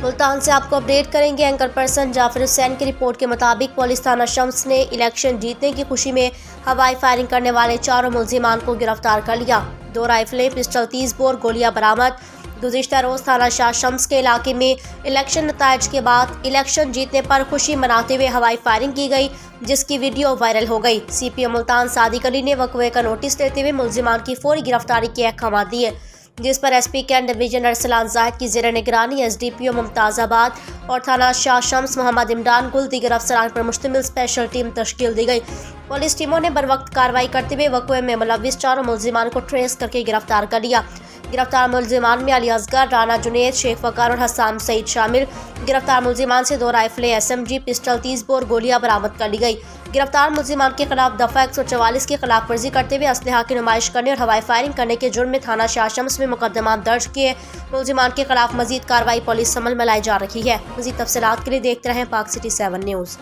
मुल्तान से आपको अपडेट करेंगे एंकर पर्सन जाफिर हुसैन की रिपोर्ट के मुताबिक पुलिस थाना शम्स ने इलेक्शन जीतने की खुशी में हवाई फायरिंग करने वाले 4 मुलजिमान को गिरफ्तार कर लिया। 2 राइफलें, पिस्टल, 30 बोर गोलियां बरामद। गुज़िश्ता रोज़ थाना शाह शम्स के इलाके में इलेक्शन नताइज के बाद इलेक्शन जीतने पर खुशी मनाते हुए हवाई फायरिंग की गई, जिसकी वीडियो वायरल हो गई। CPO मुल्तान सादिक अली ने वक़्वे का नोटिस देते हुए मुलजिमान की फौरी गिरफ्तारी के अहकाम दिए, जिस पर SP cantt division Arsalan Zahid की ज़ेर निगरानी SDPO मुमताज़ाबाद और थाना शाह शम्स मोहम्मद इमरान गुल दीगर अफसरान पर मुश्तमिल स्पेशल टीम तश्कील दी गई। पुलिस टीमों ने बर वक्त कार्रवाई करते हुए वक़्वे में मुलव्विस 4 मुलजिमान को ट्रेस करके गिरफ्तार कर लिया। गिरफ्तार मुलजिमान में अली असगर, राना जुनेद, शेख फकार और हसान सईद शामिल। गिरफ्तार मुलजिमान से 2 राइफलें, SMG, पिस्टल, 30 बोर गोलियां बरामद कर ली गई। गिरफ्तार मुलजिमान के खिलाफ दफ़ा 144 की खिलाफ वर्जी करते हुए असलहा की नुमाइश करने और हवाई फायरिंग करने के जुर्म में थाना शाह शम्स में मुकदमा दर्ज किए। मुलजिमान के खिलाफ मजीद कार्रवाई पुलिस अमल में लाई जा रही है। मजीद तफसीलात के लिए देखते रहें पाक सिटी 7 न्यूज़।